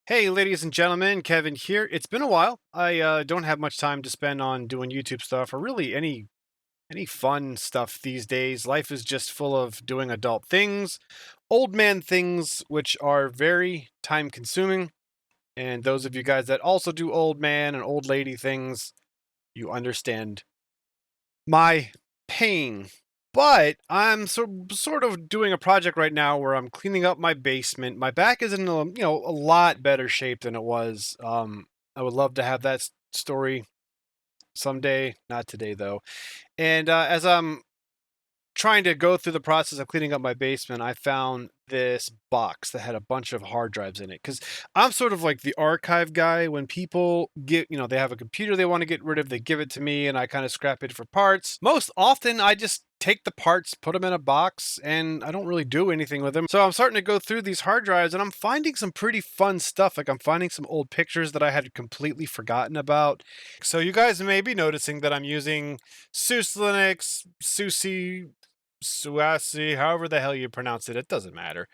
Hey, ladies and gentlemen, Kevin here. It's been a while. I don't have much time to spend on doing YouTube stuff or really any fun stuff these days. Life is just full of doing adult things, old man things, which are very time consuming. And those of you guys that also do old man and old lady things, you understand my pain. But I'm sort of doing a project right now where I'm cleaning up my basement. My back is in a lot better shape than it was. I would love to have that story someday, not today though. And as I'm trying to go through the process of cleaning up my basement, I found this box that had a bunch of hard drives in it. Because I'm sort of like the archive guy. When people they have a computer they want to get rid of, they give it to me and I kind of scrap it for parts. Most often, I just take the parts, put them in a box, and I don't really do anything with them. So I'm starting to go through these hard drives and I'm finding some pretty fun stuff. Like I'm finding some old pictures that I had completely forgotten about. So you guys may be noticing that I'm using SUSE Linux, SUSE Suasi, however the hell you pronounce it, it doesn't matter.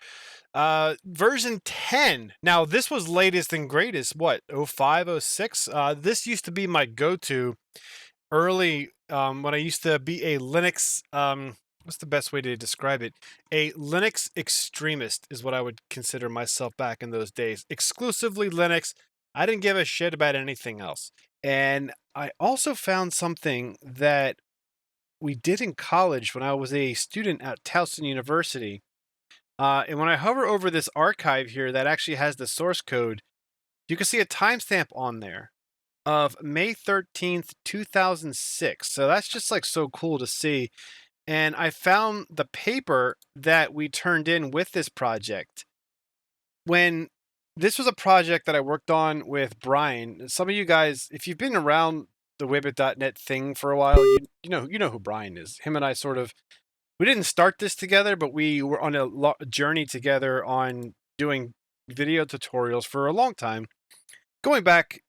Version 10. Now, this was latest and greatest, what, oh 05, oh 06? This used to be my go-to early when I used to be a Linux, what's the best way to describe it? A Linux extremist is what I would consider myself back in those days. Exclusively Linux. I didn't give a shit about anything else. And I also found something that we did in college when I was a student at Towson University. And when I hover over this archive here that actually has the source code, you can see a timestamp on there of May 13th, 2006. So that's just like so cool to see. And I found the paper that we turned in with this project. When this was a project that I worked on with Brian. Some of you guys, if you've been around the Wibbit.net thing for a while, you know who Brian is. Him and I sort of we didn't start this together, but we were on a journey together on doing video tutorials for a long time. Going back,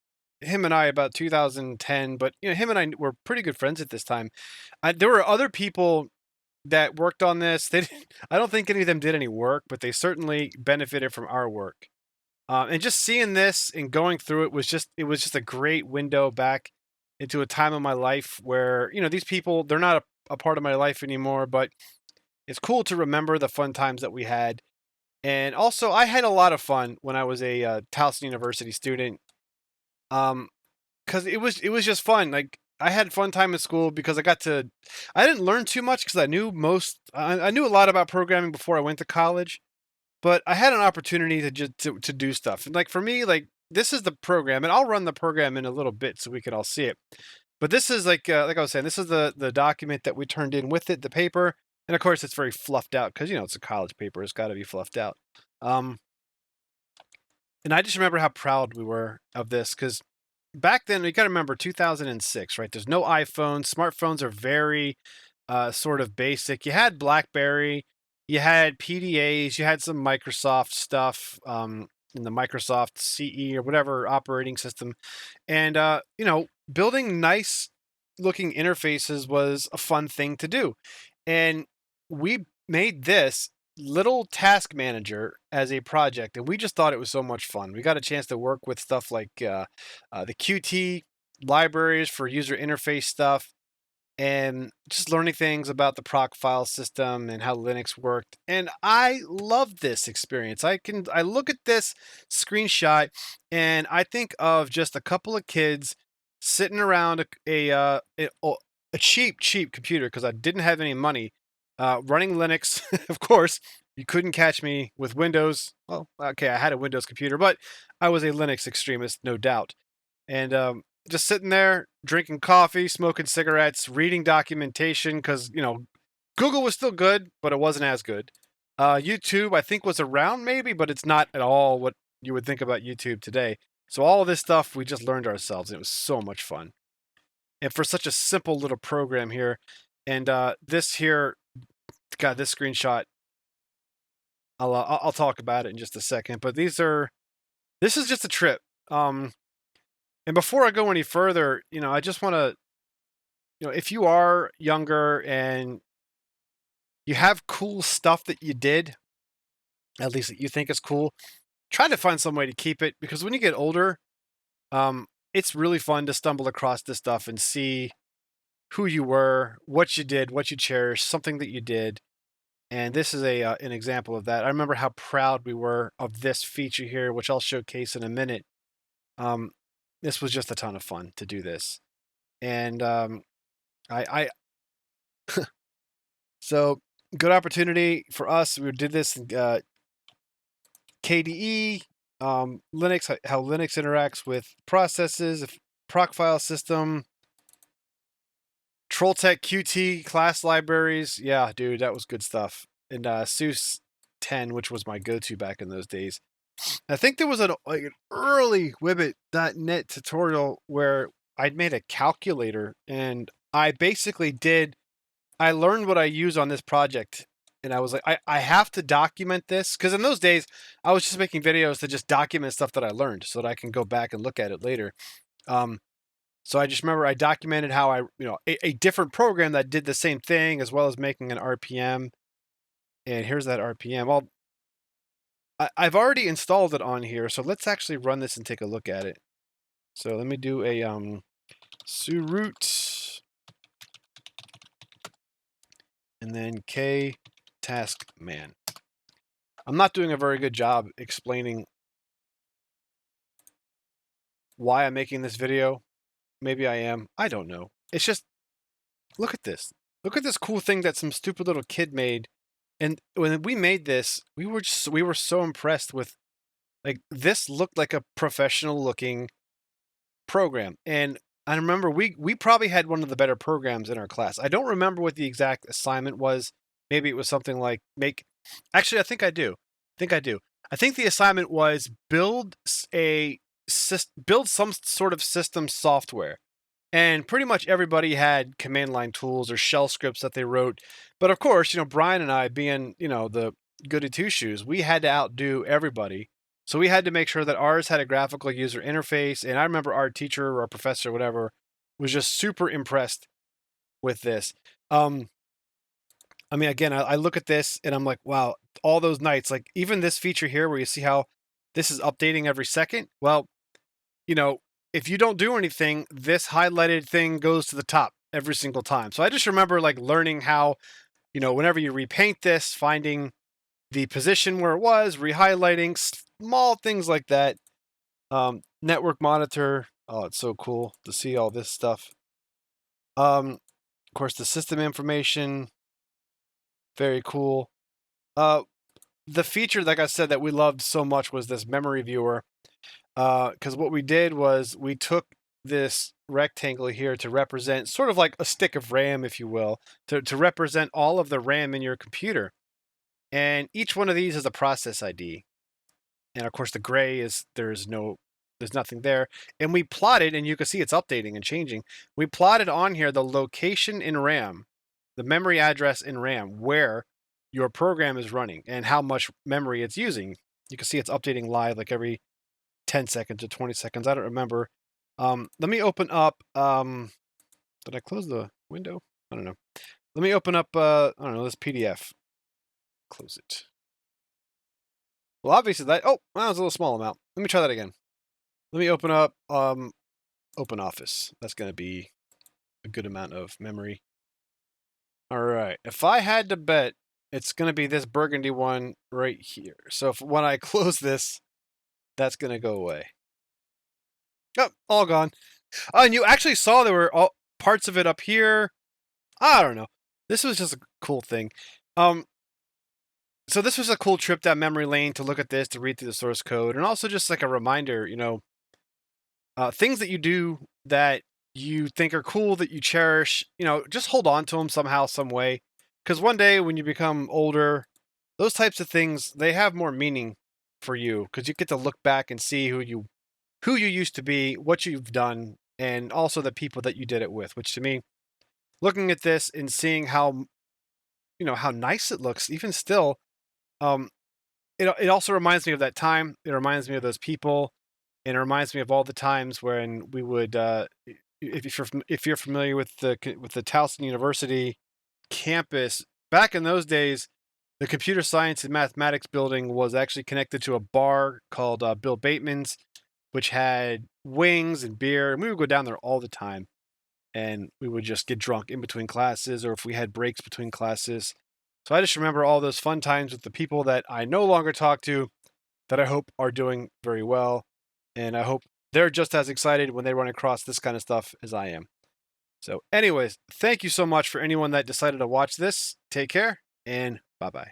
him and I about 2010, but him and I were pretty good friends at this time. There were other people that worked on this. I don't think any of them did any work, but they certainly benefited from our work. And just seeing this and going through it was just a great window back into a time of my life where these people, they're not a part of my life anymore, but it's cool to remember the fun times that we had. And also, I had a lot of fun when I was a Towson University student. Because it was just fun. Like I had fun time in school because I didn't learn too much because I knew a lot about programming before I went to college, but I had an opportunity to just to do stuff. And like for me, like this is the program, and I'll run the program in a little bit so we can all see it. But this is like I was saying, this is the document that we turned in with it, the paper, and of course it's very fluffed out because it's a college paper. It's got to be fluffed out. Um, and I just remember how proud we were of this because back then you got to remember 2006, right? There's no iPhones. Smartphones are very sort of basic. You had BlackBerry, you had PDAs, you had some Microsoft stuff. In the Microsoft CE or whatever operating system, and building nice looking interfaces was a fun thing to do. And we made this little task manager as a project, and we just thought it was so much fun. We got a chance to work with stuff like the Qt libraries for user interface stuff and just learning things about the proc file system and how Linux worked. And I loved this experience. I look at this screenshot and I think of just a couple of kids sitting around a cheap computer because I didn't have any money, running Linux. Of course, you couldn't catch me with Windows. Well, okay, I had a Windows computer, but I was a Linux extremist, no doubt. And just sitting there drinking coffee, smoking cigarettes, reading documentation because Google was still good, but it wasn't as good. YouTube I think was around maybe, but it's not at all what you would think about YouTube today. So all of this stuff we just learned ourselves. It was so much fun, and for such a simple little program here. And this here, got this screenshot. I'll talk about it in just a second, but this is just a trip. And before I go any further, I just want to, if you are younger and you have cool stuff that you did, at least that you think is cool, try to find some way to keep it, because when you get older, it's really fun to stumble across this stuff and see who you were, what you did, what you cherished, something that you did. And this is an example of that. I remember how proud we were of this feature here, which I'll showcase in a minute. Um, this was just a ton of fun to do this, and I so good opportunity for us. We did this in KDE, Linux, how Linux interacts with processes, proc file system, Trolltech QT class libraries. Yeah, dude, that was good stuff. And SUSE 10, which was my go-to back in those days. I think there was an early Wibbit.net tutorial where I'd made a calculator, and I learned what I use on this project. And I was like, I have to document this, because in those days I was just making videos to just document stuff that I learned so that I can go back and look at it later. So I just remember I documented how a different program that did the same thing, as well as making an RPM. And here's that RPM. Well, I've already installed it on here, so let's actually run this and take a look at it. So let me do a suroot and then KTaskMan. I'm not doing a very good job explaining why I'm making this video. Maybe I am. I don't know. It's just, look at this. Look at this cool thing that some stupid little kid made. And when we made this, we were so impressed with, like, this looked like a professional looking program. And I remember we probably had one of the better programs in our class. I don't remember what the exact assignment was. Maybe it was something like actually, I think I do. I think the assignment was build some sort of system software. And pretty much everybody had command line tools or shell scripts that they wrote. But of course, Brian and I, being, the goody two shoes, we had to outdo everybody. So we had to make sure that ours had a graphical user interface. And I remember our teacher or our professor, whatever, was just super impressed with this. I mean, again, I look at this and I'm like, wow, all those nights, like even this feature here where you see how this is updating every second. Well, if you don't do anything, this highlighted thing goes to the top every single time. So I just remember like learning how, whenever you repaint this, finding the position where it was, rehighlighting, small things like that. Network monitor. Oh, it's so cool to see all this stuff. Of course, the system information. Very cool. The feature, like I said, that we loved so much was this memory viewer. Because what we did was we took this rectangle here to represent sort of like a stick of RAM, if you will, to represent all of the RAM in your computer. And each one of these is a process ID. And of course, the gray is there's nothing there. And we plotted, and you can see it's updating and changing. We plotted on here the location in RAM, the memory address in RAM, where your program is running and how much memory it's using. You can see it's updating live like every 10 seconds or 20 seconds. I don't remember. Let me open up. Did I close the window? I don't know. Let me open up, I don't know, this PDF. Close it. Well, obviously that was a little small amount. Let me try that again. Let me open up Open Office. That's going to be a good amount of memory. All right. If I had to bet, it's going to be this burgundy one right here. So when I close this, that's going to go away. Oh, all gone. Oh, and you actually saw there were all parts of it up here. I don't know. This was just a cool thing. So this was a cool trip down memory lane to look at this, to read through the source code, and also just like a reminder, things that you do that you think are cool, that you cherish, just hold on to them somehow, some way. Because one day when you become older, those types of things, they have more meaning for you, because you get to look back and see who you used to be, what you've done, and also the people that you did it with, which to me, looking at this and seeing how, how nice it looks, even still, it also reminds me of that time. It reminds me of those people, and it reminds me of all the times when we would, if you're familiar with the Towson University campus, back in those days, the computer science and mathematics building was actually connected to a bar called Bill Bateman's, which had wings and beer, and we would go down there all the time. And we would just get drunk in between classes or if we had breaks between classes. So I just remember all those fun times with the people that I no longer talk to that I hope are doing very well. And I hope they're just as excited when they run across this kind of stuff as I am. So, anyways, thank you so much for anyone that decided to watch this. Take care and bye bye.